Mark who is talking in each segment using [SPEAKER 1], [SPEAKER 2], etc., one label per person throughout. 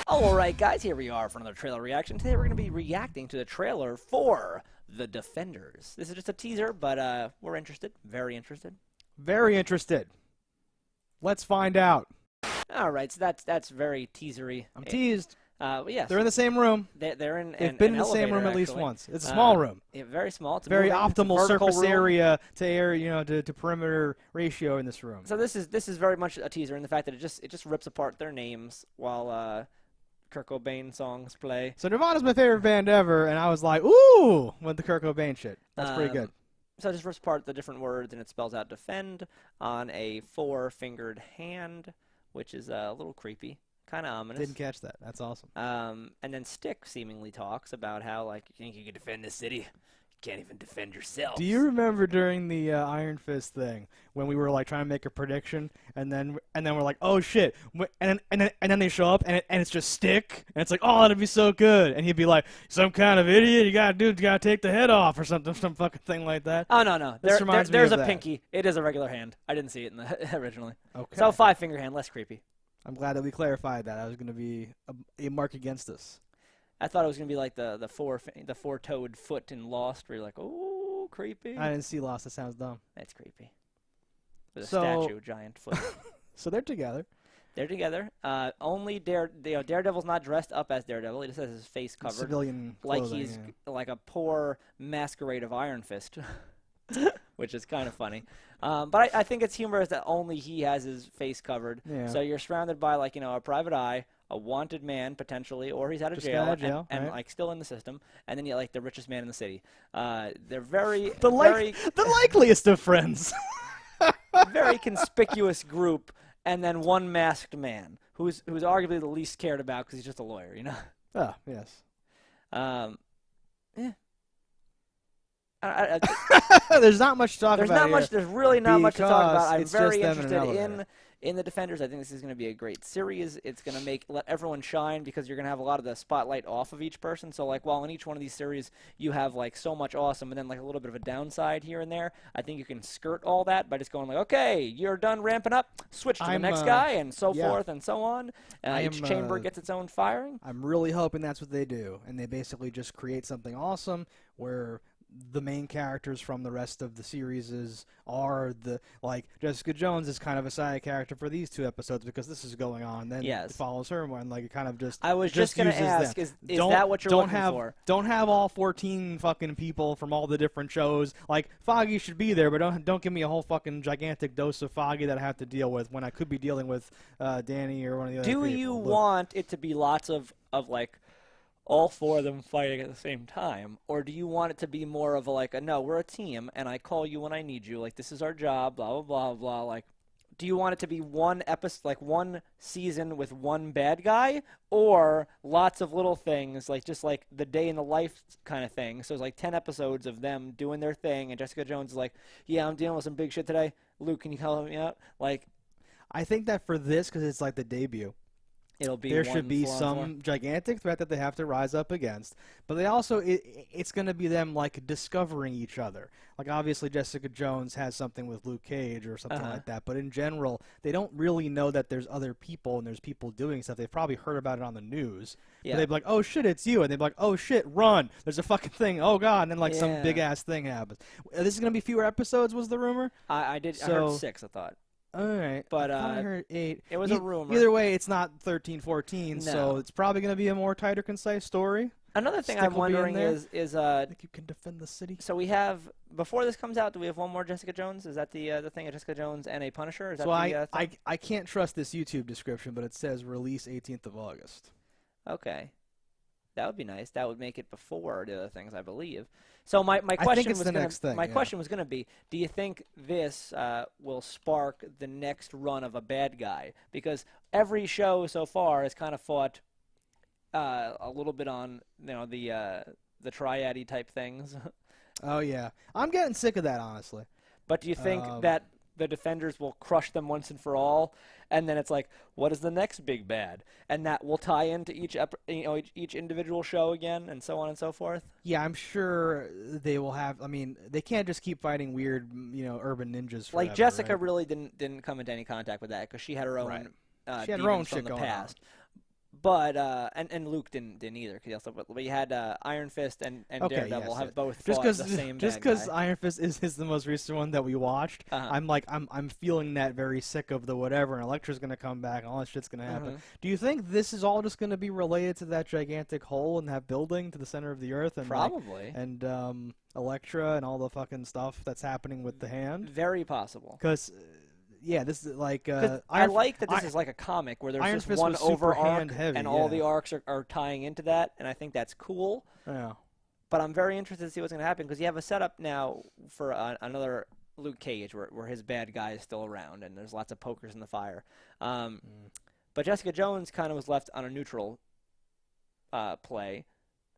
[SPEAKER 1] Alright guys, here we are for another trailer reaction. Today we're going to be reacting to the trailer for The Defenders. This is just a teaser, but we're interested. Very interested.
[SPEAKER 2] Very interested. Let's find out.
[SPEAKER 1] Alright, so that's very teasery.
[SPEAKER 2] I'm teased.
[SPEAKER 1] Yes.
[SPEAKER 2] They're in the same room.
[SPEAKER 1] They're in
[SPEAKER 2] They've been in the same room at least once. It's a small room.
[SPEAKER 1] Yeah, very small. It's a
[SPEAKER 2] very
[SPEAKER 1] moving,
[SPEAKER 2] optimal surface
[SPEAKER 1] room.
[SPEAKER 2] area to air, to perimeter ratio in this room.
[SPEAKER 1] So this is very much a teaser in the fact that it just rips apart their names while Kurt Cobain songs play.
[SPEAKER 2] So Nirvana's my favorite band ever, and I was like, ooh, with the Kurt Cobain shit. That's pretty good.
[SPEAKER 1] So it just rips apart the different words, and it spells out defend on a 4-fingered hand, which is a little creepy. Kind of ominous.
[SPEAKER 2] Didn't catch that. That's awesome.
[SPEAKER 1] And then Stick seemingly talks about how, like, you think you can defend the city? You can't even defend yourself.
[SPEAKER 2] Do you remember during the Iron Fist thing when we were like trying to make a prediction, and then we're like, oh shit, and then they show up and it's just Stick, and it's like, oh, that'd be so good, and he'd be like, some kind of idiot, you gotta take the head off or something, some fucking thing like that.
[SPEAKER 1] Oh no,
[SPEAKER 2] This reminds me of
[SPEAKER 1] there's a
[SPEAKER 2] that.
[SPEAKER 1] pinky. It is a regular hand. I didn't see it in the originally.
[SPEAKER 2] Okay.
[SPEAKER 1] So 5-finger hand, less creepy.
[SPEAKER 2] I'm glad that we clarified that. I was going to be a mark against us.
[SPEAKER 1] I thought it was gonna be like the four-toed foot in Lost, where you're like, oh, creepy.
[SPEAKER 2] I didn't see Lost. That sounds dumb.
[SPEAKER 1] That's creepy. With a statue, giant foot.
[SPEAKER 2] So they're together.
[SPEAKER 1] They're together. Only Daredevil's not dressed up as Daredevil. He just has his face covered,
[SPEAKER 2] Civilian
[SPEAKER 1] like
[SPEAKER 2] clothing,
[SPEAKER 1] he's
[SPEAKER 2] yeah.
[SPEAKER 1] like a poor masquerade of Iron Fist, which is kind of funny. But I think it's humorous that only he has his face covered.
[SPEAKER 2] Yeah.
[SPEAKER 1] So you're surrounded by, like, a private eye, a wanted man potentially, or he's out of
[SPEAKER 2] Just
[SPEAKER 1] jail,
[SPEAKER 2] got out of jail,
[SPEAKER 1] and
[SPEAKER 2] right.
[SPEAKER 1] like still in the system, and then you like the richest man in the city. They're very
[SPEAKER 2] The likeliest of friends.
[SPEAKER 1] very conspicuous group, and then one masked man who's arguably the least cared about because he's just a lawyer,
[SPEAKER 2] Oh, yes.
[SPEAKER 1] Yeah.
[SPEAKER 2] There's not much to talk
[SPEAKER 1] There's
[SPEAKER 2] about
[SPEAKER 1] not much.
[SPEAKER 2] here
[SPEAKER 1] There's really not much to talk about.
[SPEAKER 2] because
[SPEAKER 1] I'm
[SPEAKER 2] it's
[SPEAKER 1] very
[SPEAKER 2] just them in an
[SPEAKER 1] interested
[SPEAKER 2] elevator.
[SPEAKER 1] in the Defenders. I think this is going to be a great series. It's going to let everyone shine because you're going to have a lot of the spotlight off of each person. So, like, while in each one of these series you have like so much awesome and then like a little bit of a downside here and there, I think you can skirt all that by just going like, okay, you're done ramping up, switch to the next guy, and so forth and so on. Each chamber gets its own firing.
[SPEAKER 2] I'm really hoping that's what they do, and they basically just create something awesome where the main characters from the rest of the series are like Jessica Jones is kind of a side character for these 2 episodes because this is going on. Then it follows her and like it kind of just.
[SPEAKER 1] I was just going to ask, is that what you're looking for?
[SPEAKER 2] Don't have all 14 fucking people from all the different shows. Like Foggy should be there, but don't give me a whole fucking gigantic dose of Foggy that I have to deal with when I could be dealing with Danny or one of the other people.
[SPEAKER 1] Do you want it to be lots of like all 4 of them fighting at the same time, or do you want it to be more of a no, we're a team and I call you when I need you, like this is our job, blah blah blah blah, like do you want it to be one episode, like one season with one bad guy, or lots of little things like just like the day in the life kind of thing? So it's like 10 episodes of them doing their thing and Jessica Jones is like, yeah, I'm dealing with some big shit today, Luke, can you help me out? Like,
[SPEAKER 2] I think that for this, because it's like the debut, there should be some gigantic threat that they have to rise up against, but they also it's going to be them like discovering each other. Like obviously Jessica Jones has something with Luke Cage or something like that, but in general they don't really know that there's other people and there's people doing stuff. They've probably heard about it on the news. Yeah. But they'd be like, oh shit, it's you, and they'd be like, oh shit, run! There's a fucking thing. Oh god! And then like some big ass thing happens. This is going to be fewer episodes, was the rumor?
[SPEAKER 1] I heard 6. I thought.
[SPEAKER 2] All right,
[SPEAKER 1] but
[SPEAKER 2] I heard 8.
[SPEAKER 1] It was a rumor.
[SPEAKER 2] Either way, it's not 13, 14,
[SPEAKER 1] no.
[SPEAKER 2] So it's probably going to be a more tighter, concise story.
[SPEAKER 1] Another thing I'm wondering is
[SPEAKER 2] I think you can defend the city.
[SPEAKER 1] So we have, before this comes out, do we have one more Jessica Jones? Is that the thing of Jessica Jones and a Punisher? Is that
[SPEAKER 2] I can't trust this YouTube description, but it says release 18th of August.
[SPEAKER 1] Okay. That would be nice. That would make it before the other things, I believe. So my question was going to be, do you think this will spark the next run of a bad guy? Because every show so far has kind of fought a little bit on the triad-y type things.
[SPEAKER 2] Oh yeah, I'm getting sick of that, honestly.
[SPEAKER 1] But do you think that the Defenders will crush them once and for all, and then it's like, what is the next big bad? And that will tie into each individual show again, and so on and so forth?
[SPEAKER 2] Yeah, I'm sure they will have. I mean, they can't just keep fighting weird, urban ninjas forever,
[SPEAKER 1] like Jessica
[SPEAKER 2] right?
[SPEAKER 1] really didn't come into any contact with that because she had her own
[SPEAKER 2] she had her own shit
[SPEAKER 1] from the
[SPEAKER 2] going
[SPEAKER 1] past.
[SPEAKER 2] on.
[SPEAKER 1] But and Luke didn't either because he also but you had Iron Fist and Daredevil have both fought the same
[SPEAKER 2] just because Iron Fist is the most recent one that we watched.
[SPEAKER 1] Uh-huh.
[SPEAKER 2] I'm feeling that very sick of the whatever, and Elektra's gonna come back and all that shit's gonna happen. Do you think this is all just gonna be related to that gigantic hole in that building to the center of the earth and
[SPEAKER 1] probably
[SPEAKER 2] Elektra and all the fucking stuff that's happening with the hand?
[SPEAKER 1] Very possible.
[SPEAKER 2] Because yeah, this is like
[SPEAKER 1] I like that this is like a comic where there's
[SPEAKER 2] Iron
[SPEAKER 1] just
[SPEAKER 2] Fist
[SPEAKER 1] one
[SPEAKER 2] was
[SPEAKER 1] over
[SPEAKER 2] super
[SPEAKER 1] arc
[SPEAKER 2] hand-heavy,
[SPEAKER 1] and all the arcs are tying into that, and I think that's cool.
[SPEAKER 2] Yeah.
[SPEAKER 1] But I'm very interested to see what's going to happen because you have a setup now for another Luke Cage where his bad guy is still around and there's lots of pokers in the fire. But Jessica Jones kind of was left on a neutral play,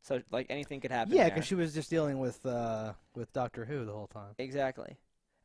[SPEAKER 1] so like anything could happen.
[SPEAKER 2] Yeah, because she was just dealing with Doctor Who the whole time.
[SPEAKER 1] Exactly.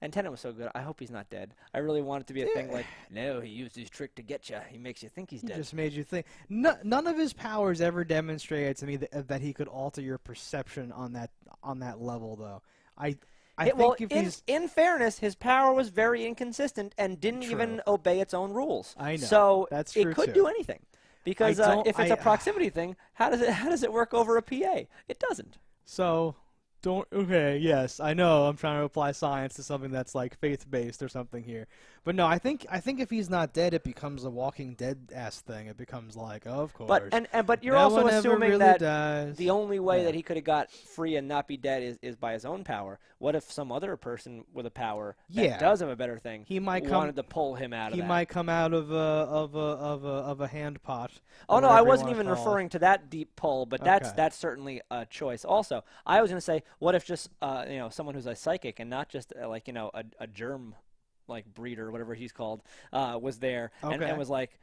[SPEAKER 1] And Tennant was so good. I hope he's not dead. I really want it to be a thing like, no, he used his trick to get you. He makes you think he's dead.
[SPEAKER 2] He just made you think. None of his powers ever demonstrated to me that he could alter your perception on that level, though. I think if he's...
[SPEAKER 1] in fairness, his power was very inconsistent and didn't even obey its own rules.
[SPEAKER 2] I know.
[SPEAKER 1] So
[SPEAKER 2] that's true
[SPEAKER 1] it could do anything. Because if it's a proximity thing, how does it work over a PA? It doesn't.
[SPEAKER 2] So... Okay, yes, I know I'm trying to apply science to something that's like faith-based or something here. But no, I think if he's not dead, it becomes a Walking Dead-ass thing. It becomes like, oh, of course.
[SPEAKER 1] But you're also assuming
[SPEAKER 2] really
[SPEAKER 1] that
[SPEAKER 2] dies.
[SPEAKER 1] the only way that he could have got free and not be dead is by his own power. What if some other person with a power that does have a better thing wanted to pull him out of that?
[SPEAKER 2] He might come out of a hand pot.
[SPEAKER 1] Oh no, I wasn't even referring to that deep pull, but that's certainly a choice. Also, I was going to say, what if just someone who's a psychic and not just a germ breeder, whatever he's called, was there and was like,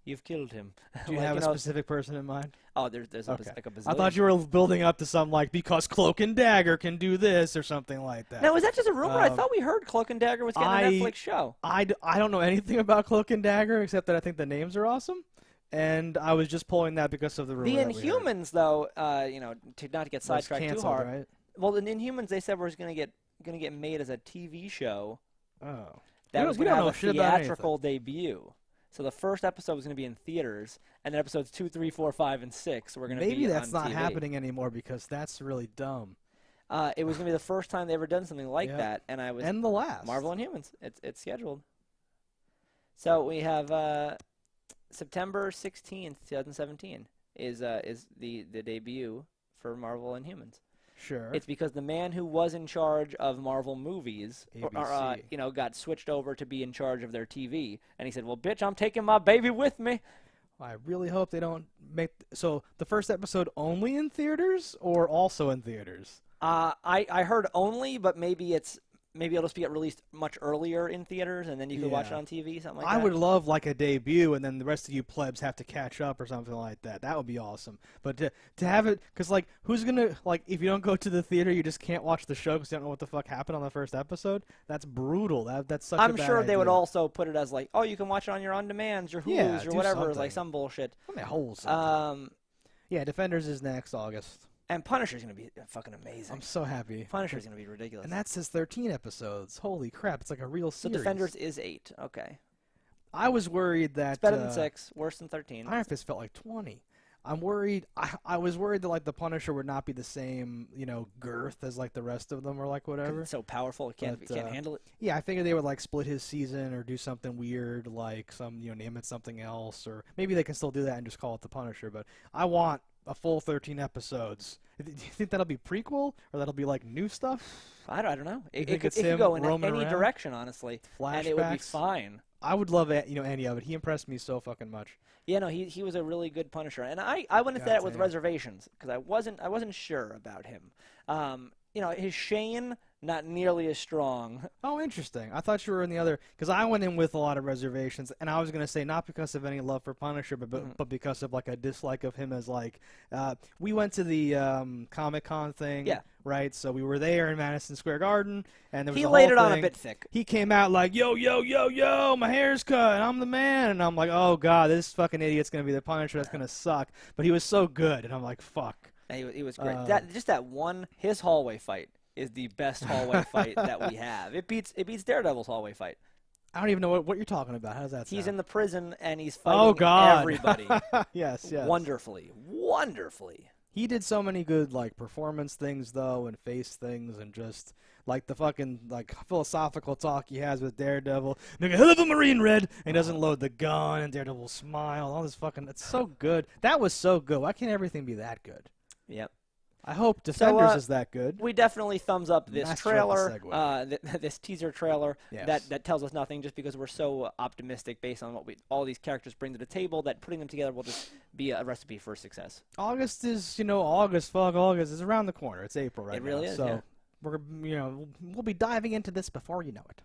[SPEAKER 1] you've killed him.
[SPEAKER 2] Do you have a specific person in mind?
[SPEAKER 1] Oh, there's like a bazillion.
[SPEAKER 2] I thought you were building up to something like because Cloak and Dagger can do this or something like that.
[SPEAKER 1] Now, was that just a rumor? I thought we heard Cloak and Dagger was getting a Netflix show.
[SPEAKER 2] I don't know anything about Cloak and Dagger except that I think the names are awesome. And I was just pulling that because of the rumor.
[SPEAKER 1] The Inhumans, though, to not get sidetracked too hard.
[SPEAKER 2] Right?
[SPEAKER 1] Well, the Inhumans, they said was going to get made as a TV show.
[SPEAKER 2] Oh.
[SPEAKER 1] That was going to have a theatrical debut. So the first episode was going to be in theaters, and then episodes 2, 3, 4, 5, and 6 were going to be on TV.
[SPEAKER 2] Maybe that's not happening anymore because that's really dumb.
[SPEAKER 1] It was going to be the first time they ever done something like that, and
[SPEAKER 2] the last
[SPEAKER 1] Marvel Inhumans. It's scheduled. So we have September 16th, 2017 is the debut for Marvel Inhumans.
[SPEAKER 2] Sure.
[SPEAKER 1] It's because the man who was in charge of Marvel movies, got switched over to be in charge of their TV, and he said, "Well, bitch, I'm taking my baby with me."
[SPEAKER 2] I really hope they don't make so the first episode only in theaters or also in theaters.
[SPEAKER 1] I heard only, but maybe it'll just get released much earlier in theaters, and then you could watch it on TV, something like that.
[SPEAKER 2] I would love like a debut, and then the rest of you plebs have to catch up or something like that. That would be awesome. But to have it, because like who's gonna if you don't go to the theater, you just can't watch the show because you don't know what the fuck happened on the first episode. That's brutal. That's such.
[SPEAKER 1] I'm sure they would also put it as like, oh, you can watch it on your on-demands, your Hulu's, or whatever, like some bullshit.
[SPEAKER 2] Yeah, Defenders is next August.
[SPEAKER 1] And Punisher's going to be fucking amazing.
[SPEAKER 2] I'm so happy.
[SPEAKER 1] Punisher's going to be ridiculous.
[SPEAKER 2] And that says 13 episodes. Holy crap, it's like a real series.
[SPEAKER 1] So Defenders is 8. Okay.
[SPEAKER 2] I was worried that...
[SPEAKER 1] It's better than 6, worse than 13.
[SPEAKER 2] Iron Fist felt like 20. I'm worried... I was worried that, like, the Punisher would not be the same, girth as, like, the rest of them or, like, whatever.
[SPEAKER 1] It's so powerful, it can't handle it.
[SPEAKER 2] Yeah, I figured they would, like, split his season or do something weird, like, name it something else. Or maybe they can still do that and just call it the Punisher. But I want a full 13 episodes. Do you think that'll be prequel or that'll be like new stuff?
[SPEAKER 1] I don't know. It could go in any direction, honestly,
[SPEAKER 2] flashbacks,
[SPEAKER 1] and it would be fine.
[SPEAKER 2] I would love any of it. He impressed me so fucking much.
[SPEAKER 1] Yeah, no, he was a really good Punisher, and I went into that with reservations because I wasn't sure about him. His Shane, not nearly as strong.
[SPEAKER 2] Oh, interesting. I thought you were in the other, because I went in with a lot of reservations, and I was going to say not because of any love for Punisher, but because of like a dislike of him as like, we went to the Comic-Con thing, right? So we were there in Madison Square Garden, and there was
[SPEAKER 1] he laid it on
[SPEAKER 2] thing.
[SPEAKER 1] A bit thick.
[SPEAKER 2] He came out like, yo, yo, yo, yo, my hair's cut, and I'm the man, and I'm like, oh god, this fucking idiot's going to be the Punisher, that's going to suck. But he was so good, and I'm like, fuck.
[SPEAKER 1] He was great. His hallway fight is the best hallway fight that we have. It beats Daredevil's hallway fight.
[SPEAKER 2] I don't even know what you're talking about. How does that sound?
[SPEAKER 1] He's in the prison and he's fighting everybody.
[SPEAKER 2] Yes.
[SPEAKER 1] Wonderfully.
[SPEAKER 2] He did so many good like performance things though, and face things, and just like the fucking like philosophical talk he has with Daredevil. Make a hell of a Marine, Red. And he doesn't load the gun, and Daredevil will smile. All this fucking. It's so good. That was so good. Why can't everything be that good?
[SPEAKER 1] Yep.
[SPEAKER 2] I hope Defenders is that good.
[SPEAKER 1] We definitely thumbs up this trailer, this teaser trailer that tells us nothing, just because we're so optimistic based on what all these characters bring to the table that putting them together will just be a recipe for success.
[SPEAKER 2] August is, August is around the corner. It's April right now.
[SPEAKER 1] It really is.
[SPEAKER 2] So
[SPEAKER 1] yeah.
[SPEAKER 2] we're, we'll be diving into this before you know it.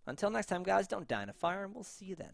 [SPEAKER 1] Until next time, guys, don't die in a fire, and we'll see you then.